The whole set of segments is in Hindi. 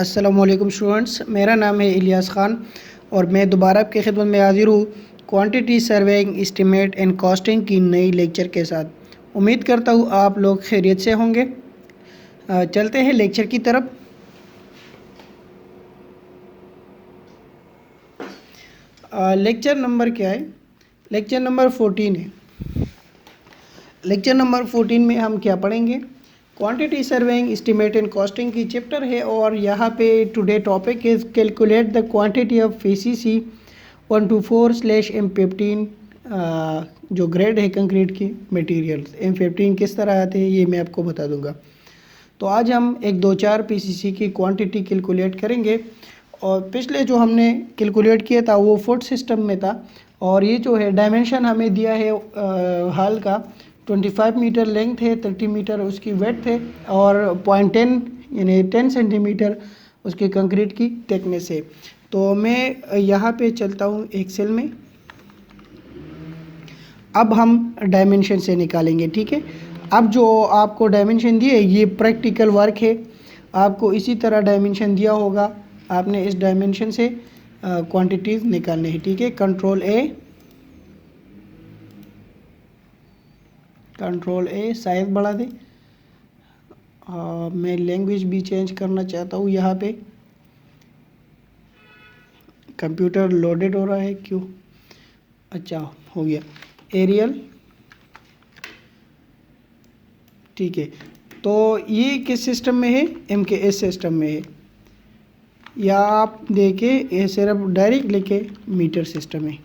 अस्सलामुअलैकुम स्टूडेंट्स, मेरा नाम है इलियास ख़ान और मैं दोबारा आपकी खिदमत में हाज़िर हूँ quantity surveying estimate and costing की नई लेक्चर के साथ। उम्मीद करता हूँ आप लोग खैरियत से होंगे। चलते हैं लेक्चर की तरफ। लेक्चर नंबर क्या है? लेक्चर नंबर 14 है। लेक्चर नंबर 14 में हम क्या पढ़ेंगे? Quantity surveying estimate and costing की चैप्टर है और यहाँ पे today topic is calculate the quantity of PCC 124/M15 जो ग्रेड है कंक्रीट की मटेरियल्स। M15 किस तरह आते हैं ये मैं आपको बता दूंगा। तो आज हम 1, 2, 4 पीसीसी की क्वांटिटी कैलकुलेट करेंगे और पिछले जो हमने कैलकुलेट किया था वो फुट सिस्टम में था और ये जो है डायमेंशन हमें दिया है हाल का 25 मीटर लेंथ है, 30 मीटर उसकी वेड्थ है और 0.10 यानी 10 सेंटीमीटर उसकी कंक्रीट की थिकनेस है। तो मैं यहाँ पे चलता हूँ एक्सेल में। अब हम डायमेंशन से निकालेंगे, ठीक है। अब जो आपको डायमेंशन दिए ये प्रैक्टिकल वर्क है, आपको इसी तरह डायमेंशन दिया होगा, आपने इस डायमेंशन से क्वांटिटीज़ निकालने हैं, ठीक है। कंट्रोल ए साइज बढ़ा दे। मैं लैंग्वेज भी चेंज करना चाहता हूँ। यहाँ पे कंप्यूटर लोडेड हो रहा है, क्यों? अच्छा हो गया, एरियल, ठीक है। तो ये किस सिस्टम में है? MKS सिस्टम में है, या आप देखे ये सिर्फ डायरेक्ट लिखे मीटर सिस्टम है।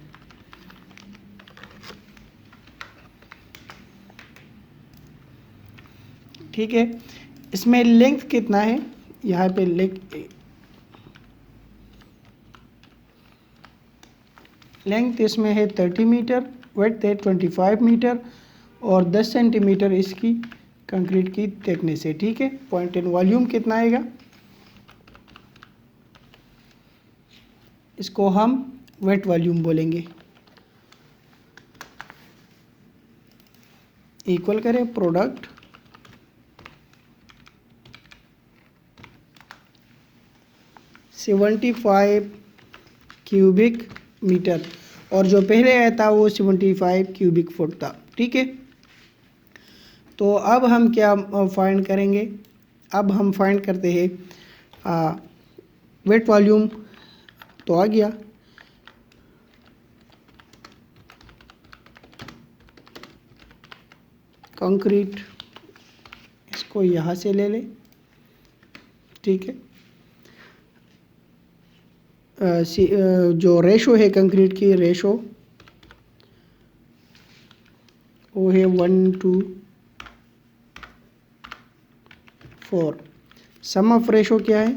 ठीक है, इसमें लेंथ कितना है? यहाँ पे लेंथ इसमें है 30 मीटर, विड्थ है 25 मीटर और 10 सेंटीमीटर इसकी कंक्रीट की थिकनेस है, ठीक है। 0.10 वॉल्यूम कितना आएगा? इसको हम वेट वॉल्यूम बोलेंगे। इक्वल करें प्रोडक्ट (75 क्यूबिक मीटर) और जो पहले आया था वो 75 क्यूबिक फुट था, ठीक है। तो अब हम क्या फाइंड करेंगे? अब हम फाइंड करते हैं वेट वॉल्यूम। तो आ गया, कंक्रीट, इसको यहाँ से ले ले, ठीक है। जो रेशो है कंक्रीट की रेशो वो है 1:4। सम ऑफ रेशो क्या है?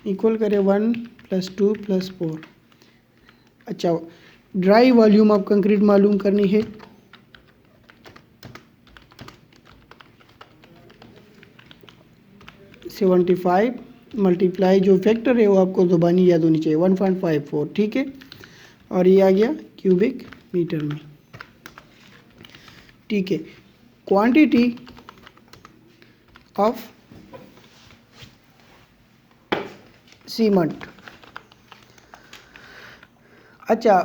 इक्वल करें 1 + 2 + 4। अच्छा, ड्राई वॉल्यूम ऑफ कंक्रीट मालूम करनी है। (75) मल्टीप्लाई जो फैक्टर है वो आपको ज़ुबानी याद होनी चाहिए, 1.54, ठीक है। और ये आ गया क्यूबिक मीटर में, ठीक है। Quantity of cement. अच्छा,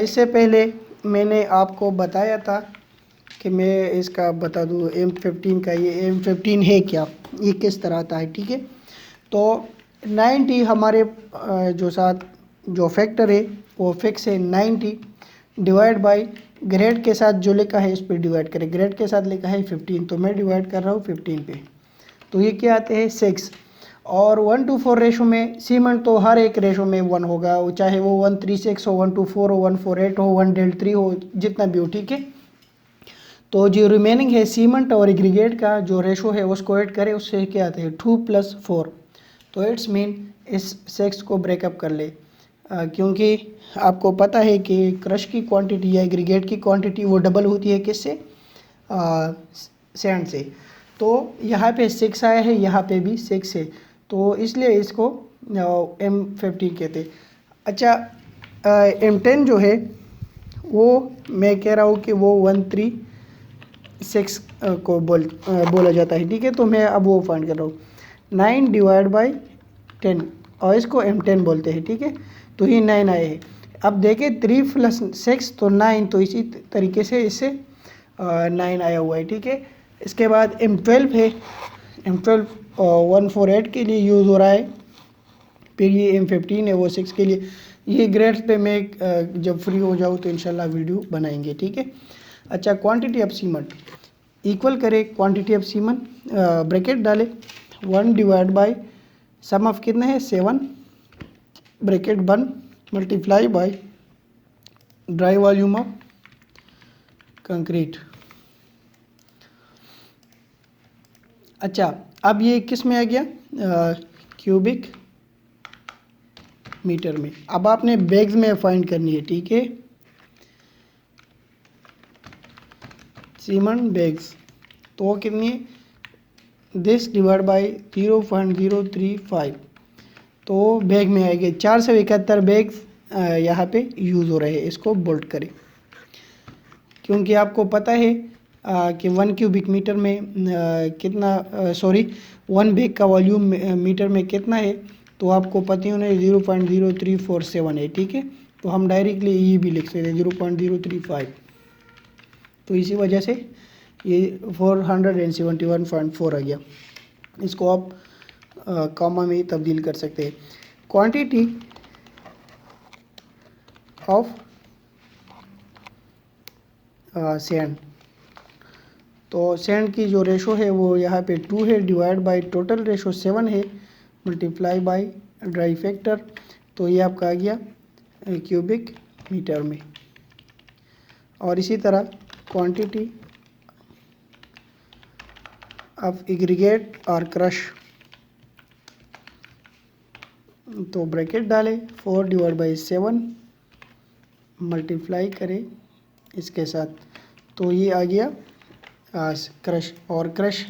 इससे पहले मैंने आपको बताया था कि मैं इसका बता दूँ M15 का। ये M15 है क्या, ये किस तरह आता है, ठीक है। तो 90 हमारे जो फैक्टर है वो फिक्स है 90 डिवाइड बाय ग्रेड के साथ जो लिखा है इस पर डिवाइड करें। ग्रेड के साथ लिखा है 15, तो मैं डिवाइड कर रहा हूँ 15 पे। तो ये क्या आते हैं 6। और 1:4 रेशो में सीमेंट तो हर एक रेशो में 1 होगा, चाहे वो 136 हो, 1:4 हो, 1:4:8 हो, 1:3 हो, जितना भी हो, ठीक है। तो जो रिमेनिंग है सीमेंट और एग्रीगेट का जो रेशो है उसको ऐड करें, उससे क्या आते हैं 2 + 4। तो इट्स मीन इस 6 को ब्रेकअप कर ले, क्योंकि आपको पता है कि क्रश की क्वांटिटी या एग्रीगेट की क्वांटिटी वो डबल होती है किससे? सैंड से। तो यहाँ पे 6 आया है, यहाँ पे भी 6 है, तो इसलिए इसको M15 कहते हैं। अच्छा, M10 जो है वो मैं कह रहा हूँ कि वो 136 को बोला जाता है, ठीक है। तो मैं अब वो फाइंड कर रहा हूँ। 9 डिवाइड बाई 10 और इसको M10 बोलते हैं, ठीक है। तो ये 9 आए हैं। अब देखें 3 + 6 तो 9, तो इसी तरीके से इससे 9 आया हुआ है, ठीक है। इसके बाद M12 है, M12 148 के लिए यूज़ हो रहा है। फिर ये M15 है, वो 6 के लिए। ये ग्रेड्स पे मैं जब फ्री हो जाऊँ तो इंशाल्लाह वीडियो बनाएंगे, ठीक है। अच्छा, क्वांटिटी ऑफ सीमेंट इक्वल करें क्वांटिटी ऑफ सीमेंट, ब्रैकेट डालें 1 डिवाइड बाय सम ऑफ कितना है 7 bracket 1 multiply by dry volume of concrete. अच्छा, अब ये किस में आ गया, क्यूबिक मीटर में। अब आपने बैग्स में फाइंड करनी है, ठीक है। सीमेंट बैग्स तो कितनी है, दिस डिवाइड बाई 0.035, तो बैग में आएंगे 471 बैग्स यहाँ पे यूज़ हो रहे हैं। इसको बोल्ट करें, क्योंकि आपको पता है कि 1 क्यूबिक मीटर में कितना 1 बैग का वॉल्यूम मीटर में कितना है, तो आपको पता होना है 0.0347 है, ठीक है। तो हम डायरेक्टली ये भी लिख सकते हैं 0.035, तो इसी वजह से ये 471.4 आ गया। इसको आप कॉमा में तब्दील कर सकते हैं। क्वांटिटी ऑफ सैंड, तो सैंड की जो रेशो है वो यहाँ पे 2 है, डिवाइड बाय टोटल रेशो 7 है, मल्टीप्लाई बाय ड्राई फैक्टर, तो ये आपका आ गया क्यूबिक मीटर में। और इसी तरह क्वांटिटी ऑफ एग्रीगेट और क्रश, तो ब्रैकेट डालें 4 डिवाइड बाई 7 मल्टीप्लाई करें इसके साथ, तो ये आ गया क्रश। और क्रश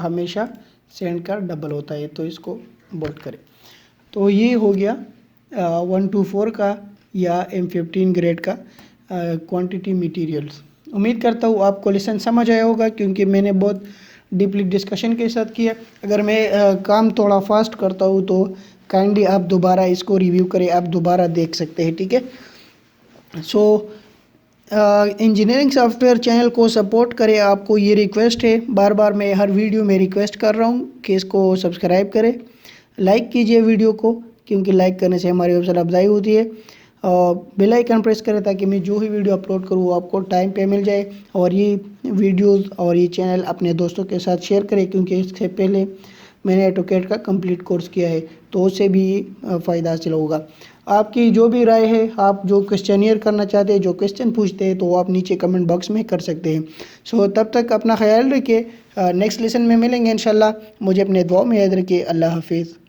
हमेशा सैंड का डबल होता है, तो इसको बोल्ट करें। तो ये हो गया 124 का या M15 ग्रेड का क्वांटिटी मटेरियल्स। उम्मीद करता हूँ आपको लेसन समझ आया होगा, क्योंकि मैंने बहुत डीपली डिस्कशन के साथ किया। अगर मैं काम थोड़ा फास्ट करता हूँ तो काइंडली आप दोबारा इसको रिव्यू करें, आप दोबारा देख सकते हैं, ठीक है। सो इंजीनियरिंग सॉफ्टवेयर चैनल को सपोर्ट करें, आपको ये रिक्वेस्ट है। बार बार मैं हर वीडियो में रिक्वेस्ट कर रहा हूँ कि इसको सब्सक्राइब करें, लाइक कीजिए वीडियो को, क्योंकि लाइक करने से हमारी हौसला अफजाई होती है। और बेल आइकन प्रेस करें ताकि मैं जो ही वीडियो अपलोड करूँ वो आपको टाइम पे मिल जाए। और ये वीडियोस और ये चैनल अपने दोस्तों के साथ शेयर करें, क्योंकि इससे पहले मैंने ऑटोकैड का कंप्लीट कोर्स किया है, तो उससे भी फ़ायदा हासिल होगा। आपकी जो भी राय है, आप जो क्वेश्चनियर करना चाहते हैं, जो क्वेश्चन पूछते हैं, तो वो आप नीचे कमेंट बॉक्स में कर सकते हैं। सो तब तक अपना ख्याल रखिए, नेक्स्ट लेसन में मिलेंगे इंशाल्लाह। मुझे अपने दुआ में याद रखिए। अल्लाह हाफिज़।